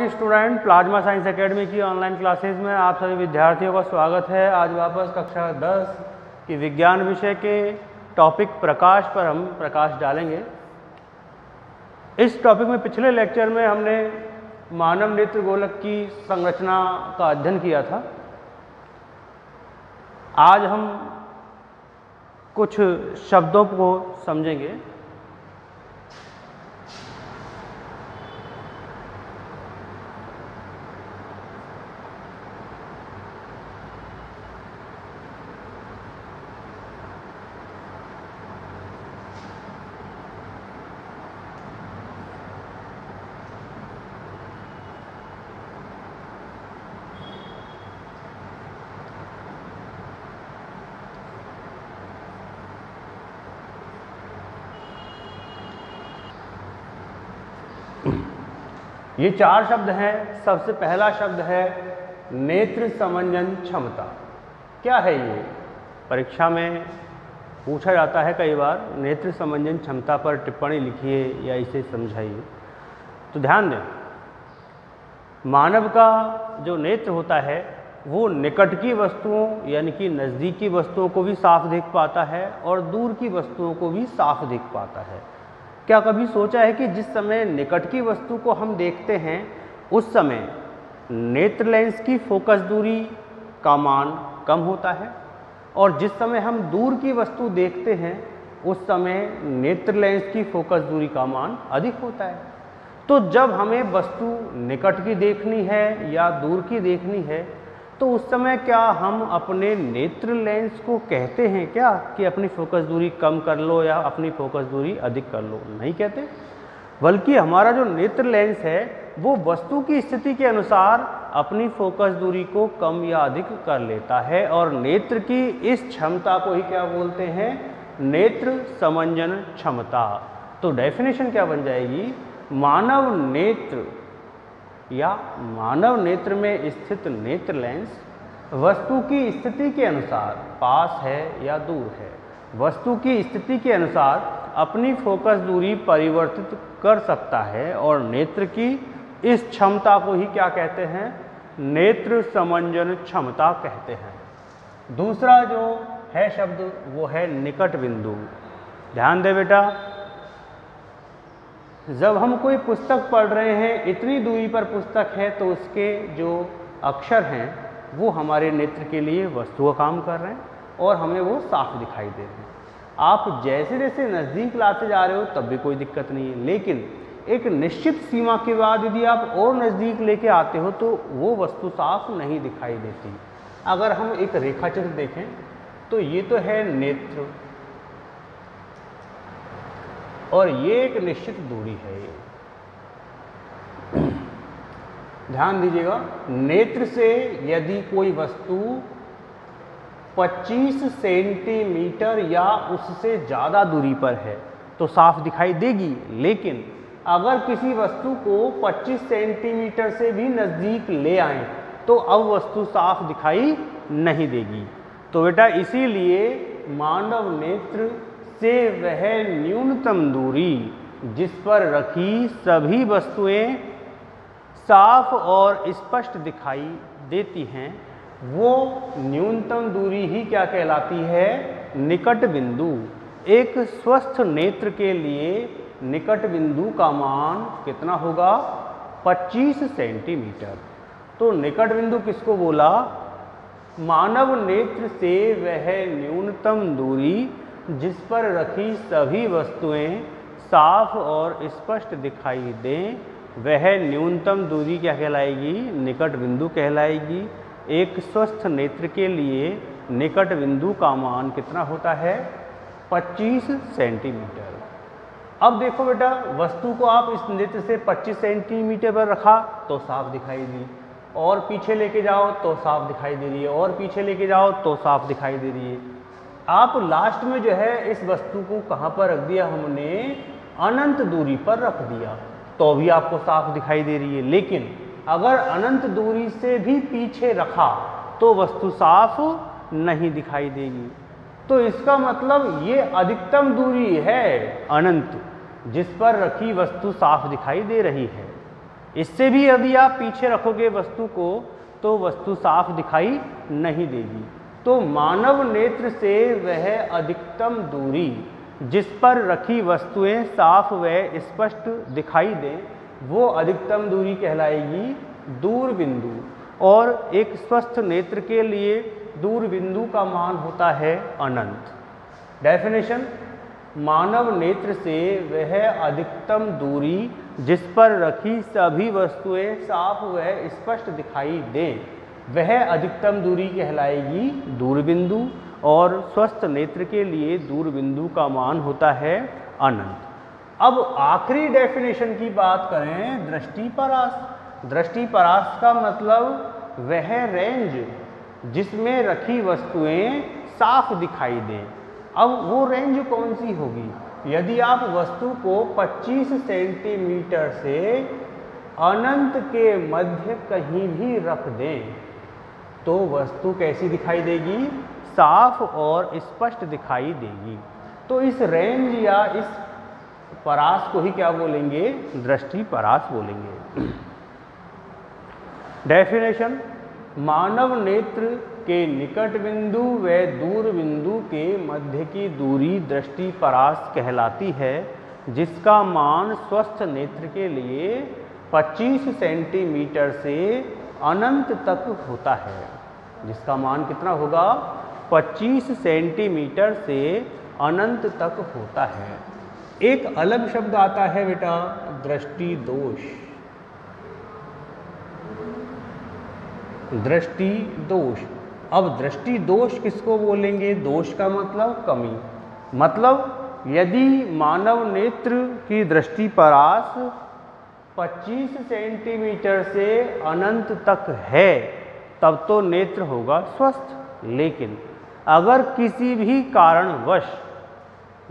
Morning student, plasma science academy की online classes में आप सभी विद्यार्थियों का स्वागत है। आज वापस कक्षा 10 की विज्ञान विषय के टॉपिक प्रकाश पर हम प्रकाश डालेंगे। इस टॉपिक में पिछले लेक्चर में हमने मानव नेत्र गोलक की संरचना का अध्ययन किया था। आज हम कुछ शब्दों को समझेंगे। ये 4 शब्द हैं। सबसे पहला शब्द है नेत्र समंजन क्षमता। क्या है ये? परीक्षा में पूछा जाता है कई बार, नेत्र समंजन क्षमता पर टिप्पणी लिखिए या इसे समझाइए। तो ध्यान दें, मानव का जो नेत्र होता है वो निकट की वस्तुओं यानी कि नज़दीकी वस्तुओं को भी साफ देख पाता है और दूर की वस्तुओं को भी साफ देख पाता है। क्या कभी सोचा है कि जिस समय निकट की वस्तु को हम देखते हैं उस समय नेत्र लेंस की फोकस दूरी का मान कम होता है और जिस समय हम दूर की वस्तु देखते हैं उस समय नेत्र लेंस की फोकस दूरी का मान अधिक होता है। तो जब हमें वस्तु निकट की देखनी है या दूर की देखनी है तो उस समय क्या हम अपने नेत्र लेंस को कहते हैं क्या कि अपनी फोकस दूरी कम कर लो या अपनी फोकस दूरी अधिक कर लो? नहीं कहते, बल्कि हमारा जो नेत्र लेंस है वो वस्तु की स्थिति के अनुसार अपनी फोकस दूरी को कम या अधिक कर लेता है और नेत्र की इस क्षमता को ही क्या बोलते हैं? नेत्र समंजन क्षमता। तो डेफिनेशन क्या बन जाएगी? मानव नेत्र या मानव नेत्र में स्थित नेत्र लेंस वस्तु की स्थिति के अनुसार पास है या दूर है, वस्तु की स्थिति के अनुसार अपनी फोकस दूरी परिवर्तित कर सकता है और नेत्र की इस क्षमता को ही क्या कहते हैं? नेत्र समंजन क्षमता कहते हैं। दूसरा जो है शब्द वो है निकट बिंदु। ध्यान दे बेटा, जब हम कोई पुस्तक पढ़ रहे हैं, इतनी दूरी पर पुस्तक है तो उसके जो अक्षर हैं वो हमारे नेत्र के लिए वस्तु का काम कर रहे हैं और हमें वो साफ दिखाई दे रहे हैं। आप जैसे जैसे नज़दीक लाते जा रहे हो तब भी कोई दिक्कत नहीं है, लेकिन एक निश्चित सीमा के बाद यदि आप और नज़दीक लेके आते हो तो वो वस्तु साफ नहीं दिखाई देती। अगर हम एक रेखाचित्र देखें तो ये तो है नेत्र और ये एक निश्चित दूरी है। ध्यान दीजिएगा, नेत्र से यदि कोई वस्तु 25 सेंटीमीटर या उससे ज़्यादा दूरी पर है तो साफ दिखाई देगी, लेकिन अगर किसी वस्तु को 25 सेंटीमीटर से भी नज़दीक ले आएं तो अब वस्तु साफ दिखाई नहीं देगी। तो बेटा इसीलिए मानव नेत्र से वह न्यूनतम दूरी जिस पर रखी सभी वस्तुएं साफ और स्पष्ट दिखाई देती हैं वो न्यूनतम दूरी ही क्या कहलाती है? निकट बिंदु। एक स्वस्थ नेत्र के लिए निकट बिंदु का मान कितना होगा? 25 सेंटीमीटर। तो निकट बिंदु किसको बोला? मानव नेत्र से वह न्यूनतम दूरी जिस पर रखी सभी वस्तुएं साफ और स्पष्ट दिखाई दें वह न्यूनतम दूरी क्या कहलाएगी? निकट बिंदु कहलाएगी। एक स्वस्थ नेत्र के लिए निकट बिंदु का मान कितना होता है? 25 सेंटीमीटर। अब देखो बेटा, वस्तु को आप इस नेत्र से 25 सेंटीमीटर पर रखा तो साफ दिखाई दी, और पीछे लेके जाओ तो साफ दिखाई दे रही है, और पीछे लेके जाओ तो साफ दिखाई दे रही है। आप लास्ट में जो है इस वस्तु को कहाँ पर रख दिया? हमने अनंत दूरी पर रख दिया तो भी आपको साफ दिखाई दे रही है, लेकिन अगर अनंत दूरी से भी पीछे रखा तो वस्तु साफ नहीं दिखाई देगी। तो इसका मतलब ये अधिकतम दूरी है अनंत जिस पर रखी वस्तु साफ दिखाई दे रही है। इससे भी यदि आप पीछे रखोगे वस्तु को तो वस्तु साफ दिखाई नहीं देगी। तो मानव नेत्र से वह अधिकतम दूरी जिस पर रखी वस्तुएं साफ व स्पष्ट दिखाई दें वो अधिकतम दूरी कहलाएगी दूर बिंदु। और एक स्वस्थ नेत्र के लिए दूर बिंदु का मान होता है अनंत। डेफिनेशन, मानव नेत्र से वह अधिकतम दूरी जिस पर रखी सभी वस्तुएं साफ व स्पष्ट दिखाई दें वह अधिकतम दूरी कहलाएगी दूरबिंदु। और स्वस्थ नेत्र के लिए दूरबिंदु का मान होता है अनंत। अब आखिरी डेफिनेशन की बात करें दृष्टिपरास। दृष्टिपरास का मतलब वह रेंज जिसमें रखी वस्तुएं साफ दिखाई दें। अब वो रेंज कौन सी होगी? यदि आप वस्तु को 25 सेंटीमीटर से अनंत के मध्य कहीं भी रख दें तो वस्तु कैसी दिखाई देगी? साफ और स्पष्ट दिखाई देगी। तो इस रेंज या इस परास को ही क्या बोलेंगे? दृष्टिपरास बोलेंगे। डेफिनेशन, मानव नेत्र के निकट बिंदु व दूर बिंदु के मध्य की दूरी दृष्टिपरास कहलाती है, जिसका मान स्वस्थ नेत्र के लिए 25 सेंटीमीटर से अनंत तक होता है। जिसका मान कितना होगा? 25 सेंटीमीटर से अनंत तक होता है। एक अलग शब्द आता है बेटा, दृष्टि दोष। दृष्टि दोष। अब दृष्टि दोष किसको बोलेंगे? दोष का मतलब कमी। मतलब यदि मानव नेत्र की दृष्टिपरास 25 सेंटीमीटर से अनंत तक है तब तो नेत्र होगा स्वस्थ। लेकिन अगर किसी भी कारणवश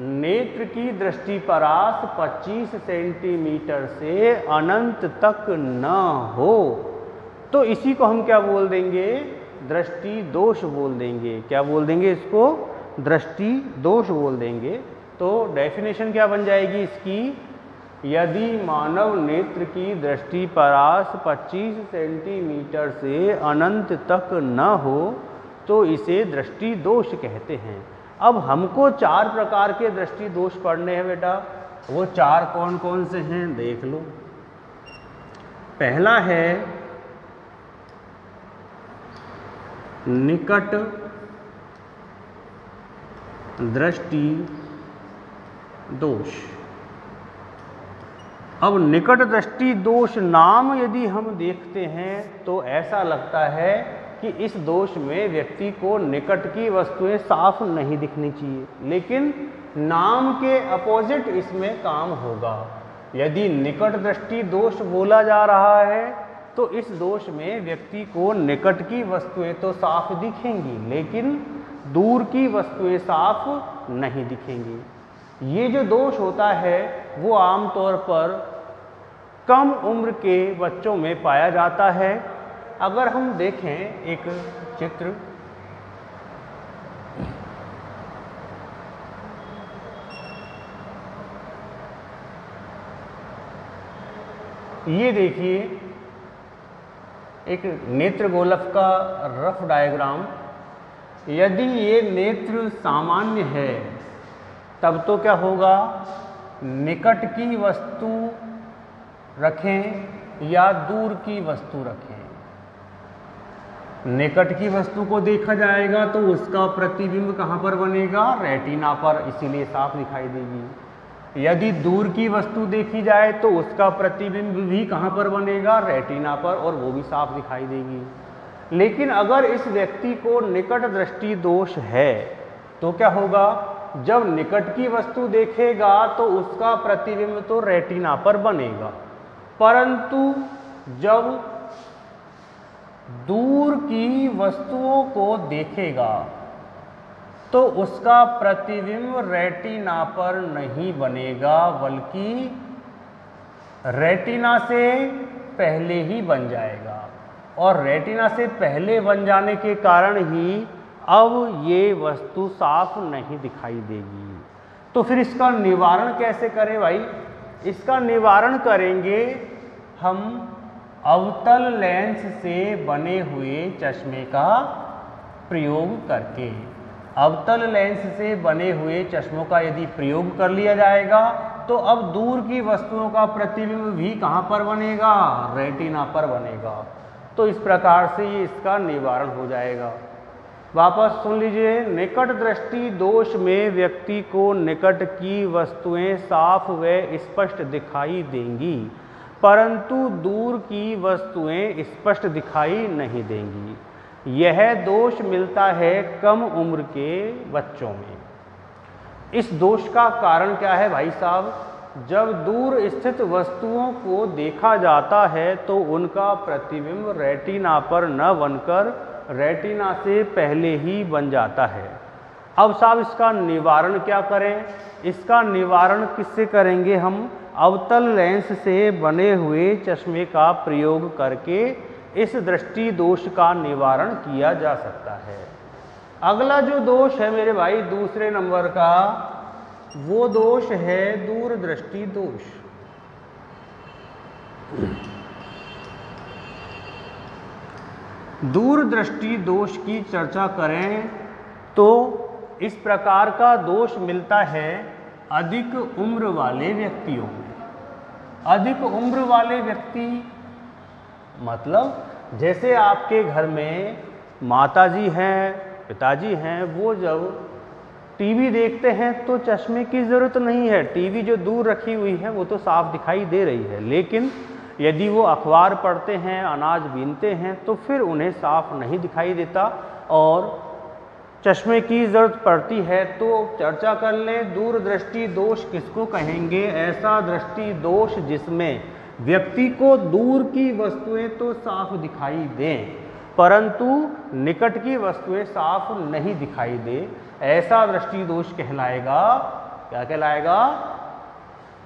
नेत्र की दृष्टिपरास 25 सेंटीमीटर से अनंत तक न हो तो इसी को हम क्या बोल देंगे? दृष्टि दोष बोल देंगे। क्या बोल देंगे इसको? दृष्टि दोष बोल देंगे। तो डेफिनेशन क्या बन जाएगी इसकी? यदि मानव नेत्र की दृष्टिपरास 25 सेंटीमीटर से अनंत तक न हो तो इसे दृष्टि दोष कहते हैं। अब हमको 4 प्रकार के दृष्टि दोष पढ़ने हैं बेटा। वो 4 कौन कौन से हैं देख लो। पहला है निकट दृष्टि दोष। अब निकट दृष्टि दोष नाम यदि हम देखते हैं तो ऐसा लगता है कि इस दोष में व्यक्ति को निकट की वस्तुएं साफ नहीं दिखनी चाहिए, लेकिन नाम के अपोजिट इसमें काम होगा। यदि निकट दृष्टि दोष बोला जा रहा है तो इस दोष में व्यक्ति को निकट की वस्तुएं तो साफ दिखेंगी लेकिन दूर की वस्तुएं साफ नहीं दिखेंगी। ये जो दोष होता है वो आमतौर पर कम उम्र के बच्चों में पाया जाता है। अगर हम देखें एक चित्र, ये देखिए एक नेत्र गोलक का रफ डायग्राम। यदि ये नेत्र सामान्य है तब तो क्या होगा? निकट की वस्तु रखें या दूर की वस्तु रखें, निकट की वस्तु को देखा जाएगा तो उसका प्रतिबिंब कहाँ पर बनेगा? रेटिना पर, इसीलिए साफ दिखाई देगी। यदि दूर की वस्तु देखी जाए तो उसका प्रतिबिंब भी कहाँ पर बनेगा? रेटिना पर, और वो भी साफ दिखाई देगी। लेकिन अगर इस व्यक्ति को निकट दृष्टि दोष है तो क्या होगा? जब निकट की वस्तु देखेगा तो उसका प्रतिबिंब तो रेटिना पर बनेगा, परंतु जब दूर की वस्तुओं को देखेगा तो उसका प्रतिबिंब रेटिना पर नहीं बनेगा, बल्कि रेटिना से पहले ही बन जाएगा। और रेटिना से पहले बन जाने के कारण ही अब ये वस्तु साफ नहीं दिखाई देगी। तो फिर इसका निवारण कैसे करें भाई? इसका निवारण करेंगे हम अवतल लेंस से बने हुए चश्मे का प्रयोग करके, अवतल लेंस से बने हुए चश्मों का यदि प्रयोग कर लिया जाएगा तो अब दूर की वस्तुओं का प्रतिबिंब भी कहाँ पर बनेगा, रेटिना पर बनेगा। तो इस प्रकार से ये इसका निवारण हो जाएगा। वापस सुन लीजिए, निकट दृष्टि दोष में व्यक्ति को निकट की वस्तुएं साफ व स्पष्ट दिखाई देंगी, परंतु दूर की वस्तुएं स्पष्ट दिखाई नहीं देंगी। यह दोष मिलता है कम उम्र के बच्चों में। इस दोष का कारण क्या है भाई साहब? जब दूर स्थित वस्तुओं को देखा जाता है तो उनका प्रतिबिंब रेटिना पर न बनकर रेटिना से पहले ही बन जाता है। अब साहब इसका निवारण क्या करें? इसका निवारण किससे करेंगे हम? अवतल लेंस से बने हुए चश्मे का प्रयोग करके इस दृष्टि दोष का निवारण किया जा सकता है। अगला जो दोष है मेरे भाई दूसरे नंबर का, वो दोष है दूरदृष्टि दोष। दूरदृष्टि दोष की चर्चा करें तो इस प्रकार का दोष मिलता है अधिक उम्र वाले व्यक्तियों में। अधिक उम्र वाले व्यक्ति मतलब जैसे आपके घर में माताजी हैं, पिताजी हैं, वो जब टीवी देखते हैं तो चश्मे की ज़रूरत नहीं है, टीवी जो दूर रखी हुई है वो तो साफ दिखाई दे रही है। लेकिन यदि वो अखबार पढ़ते हैं, अनाज बीनते हैं तो फिर उन्हें साफ नहीं दिखाई देता और चश्मे की ज़रूरत पड़ती है। तो चर्चा कर लें, दूरदृष्टि दोष किसको कहेंगे? ऐसा दृष्टि दोष जिसमें व्यक्ति को दूर की वस्तुएं तो साफ दिखाई दें परंतु निकट की वस्तुएं साफ नहीं दिखाई दे, ऐसा दृष्टि दोष कहलाएगा। क्या कहलाएगा?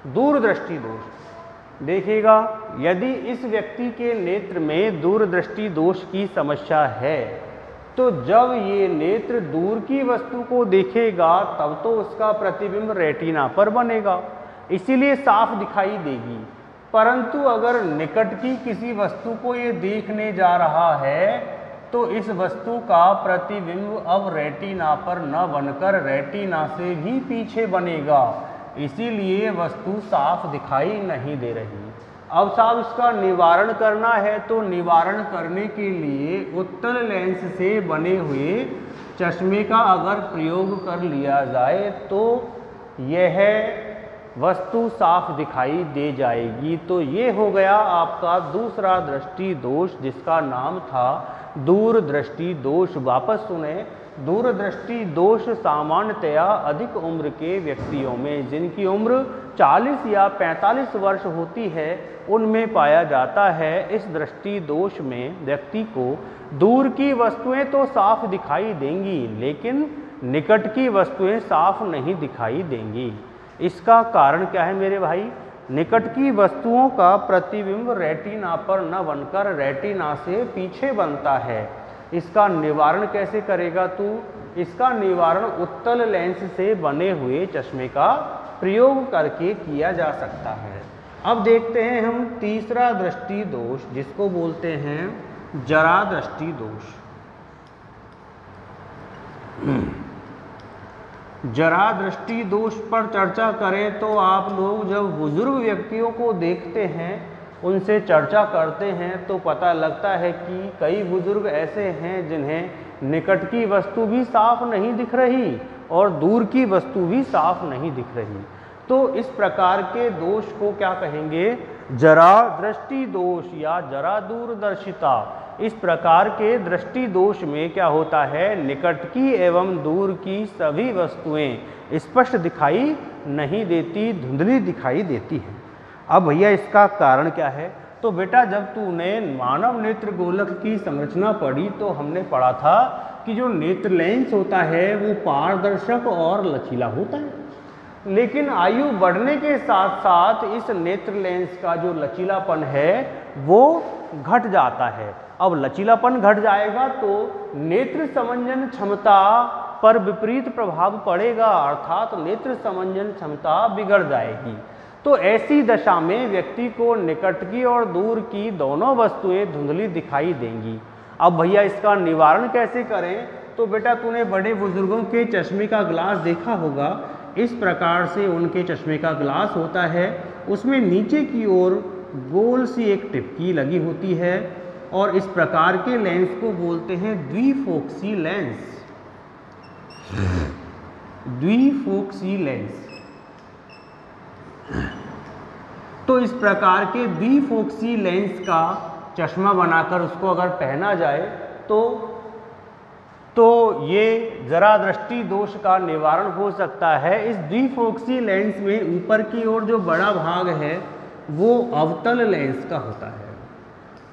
दूरदृष्टि दोष। देखिएगा, यदि इस व्यक्ति के नेत्र में दूरदृष्टि दोष की समस्या है तो जब ये नेत्र दूर की वस्तु को देखेगा तब तो उसका प्रतिबिंब रेटिना पर बनेगा, इसीलिए साफ दिखाई देगी। परंतु अगर निकट की किसी वस्तु को ये देखने जा रहा है तो इस वस्तु का प्रतिबिंब अब रेटिना पर न बनकर रेटिना से भी पीछे बनेगा, इसीलिए वस्तु साफ दिखाई नहीं दे रही। अब साहब इसका निवारण करना है तो निवारण करने के लिए उत्तल लेंस से बने हुए चश्मे का अगर प्रयोग कर लिया जाए तो यह वस्तु साफ दिखाई दे जाएगी। तो ये हो गया आपका दूसरा दृष्टि दोष जिसका नाम था दूरदृष्टि दोष। वापस सुने, दूरदृष्टि दोष सामान्यतया अधिक उम्र के व्यक्तियों में, जिनकी उम्र 40 या 45 वर्ष होती है, उनमें पाया जाता है। इस दृष्टि दोष में व्यक्ति को दूर की वस्तुएं तो साफ दिखाई देंगी लेकिन निकट की वस्तुएं साफ नहीं दिखाई देंगी। इसका कारण क्या है मेरे भाई? निकट की वस्तुओं का प्रतिबिंब रेटिना पर न बनकर रेटिना से पीछे बनता है। इसका निवारण कैसे करेगा तू? इसका निवारण उत्तल लेंस से बने हुए चश्मे का प्रयोग करके किया जा सकता है। अब देखते हैं हम तीसरा दृष्टि दोष जिसको बोलते हैं जरा दृष्टि दोष। जरा दृष्टि दोष पर चर्चा करें तो आप लोग जब बुजुर्ग व्यक्तियों को देखते हैं, उनसे चर्चा करते हैं तो पता लगता है कि कई बुजुर्ग ऐसे हैं जिन्हें निकट की वस्तु भी साफ नहीं दिख रही और दूर की वस्तु भी साफ नहीं दिख रही। तो इस प्रकार के दोष को क्या कहेंगे? जरा दृष्टि दोष या जरा दूरदर्शिता। इस प्रकार के दृष्टि दोष में क्या होता है? निकट की एवं दूर की सभी वस्तुएं स्पष्ट दिखाई नहीं देती, धुंधली दिखाई देती हैं। अब भैया इसका कारण क्या है? तो बेटा जब तूने मानव नेत्र गोलक की संरचना पढ़ी तो हमने पढ़ा था कि जो नेत्र लेंस होता है वो पारदर्शक और लचीला होता है, लेकिन आयु बढ़ने के साथ साथ इस नेत्र लेंस का जो लचीलापन है वो घट जाता है। अब लचीलापन घट जाएगा तो नेत्र समंजन क्षमता पर विपरीत प्रभाव पड़ेगा, अर्थात नेत्र समंजन क्षमता बिगड़ जाएगी। तो ऐसी दशा में व्यक्ति को निकट की और दूर की दोनों वस्तुएं धुंधली दिखाई देंगी। अब भैया इसका निवारण कैसे करें? तो बेटा तूने बड़े बुजुर्गों के चश्मे का ग्लास देखा होगा, इस प्रकार से उनके चश्मे का ग्लास होता है, उसमें नीचे की ओर गोल सी एक टिपकी लगी होती है और इस प्रकार के लेंस को बोलते हैं द्विफोक्सी लेंस। द्विफोक्सी लेंस। तो इस प्रकार के द्विफोक्सी लेंस का चश्मा बनाकर उसको अगर पहना जाए तो ये जरा दृष्टि दोष का निवारण हो सकता है। इस द्विफोक्सी लेंस में ऊपर की ओर जो बड़ा भाग है वो अवतल लेंस का होता है,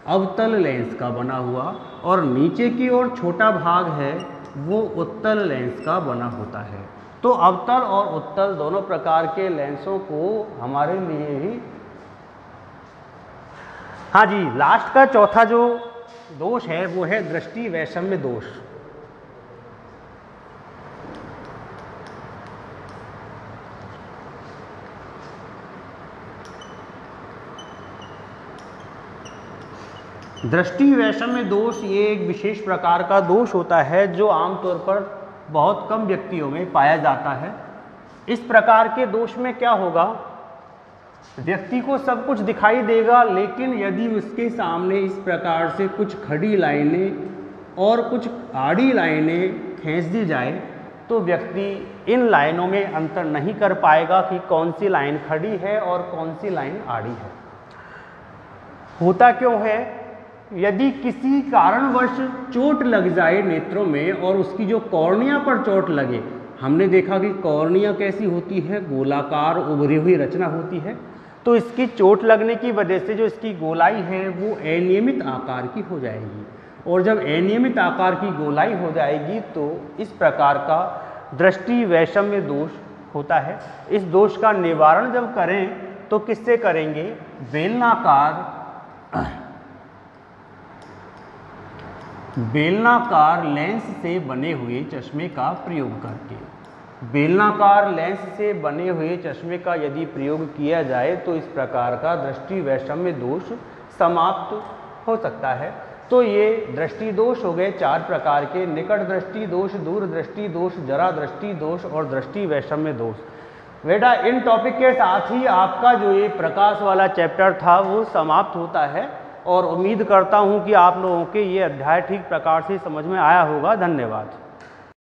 अवतल लेंस का बना हुआ, और नीचे की ओर छोटा भाग है वो उत्तल लेंस का बना होता है। तो अवतल और उत्तल दोनों प्रकार के लेंसों को हमारे लिए ही, हाँ जी, लास्ट का चौथा जो दोष है वो है दृष्टि वैषम्य दोष। दृष्टि वैषम्य दोष ये एक विशेष प्रकार का दोष होता है जो आमतौर पर बहुत कम व्यक्तियों में पाया जाता है। इस प्रकार के दोष में क्या होगा, व्यक्ति को सब कुछ दिखाई देगा, लेकिन यदि उसके सामने इस प्रकार से कुछ खड़ी लाइनें और कुछ आड़ी लाइनें खींच दी जाए तो व्यक्ति इन लाइनों में अंतर नहीं कर पाएगा कि कौन सी लाइन खड़ी है और कौन सी लाइन आड़ी है। होता क्यों है, यदि किसी कारणवश चोट लग जाए नेत्रों में और उसकी जो कॉर्निया पर चोट लगे, हमने देखा कि कॉर्निया कैसी होती है, गोलाकार उभरी हुई रचना होती है, तो इसकी चोट लगने की वजह से जो इसकी गोलाई है वो अनियमित आकार की हो जाएगी, और जब अनियमित आकार की गोलाई हो जाएगी तो इस प्रकार का दृष्टि वैषम्य दोष होता है। इस दोष का निवारण जब करें तो किससे करेंगे, बेलनाकार लेंस से बने हुए चश्मे का प्रयोग करके। बेलनाकार लेंस से बने हुए चश्मे का यदि प्रयोग किया जाए तो इस प्रकार का दृष्टि वैषम्य दोष समाप्त हो सकता है। तो ये दृष्टि दोष हो गए 4 प्रकार के, निकट दृष्टि दोष, दूर दृष्टि दोष, जरा दृष्टि दोष और दृष्टि वैषम्य दोष। बेटा इन टॉपिक के साथ ही आपका जो ये प्रकाश वाला चैप्टर था वो समाप्त होता है, और उम्मीद करता हूँ कि आप लोगों के ये अध्याय ठीक प्रकार से समझ में आया होगा। धन्यवाद।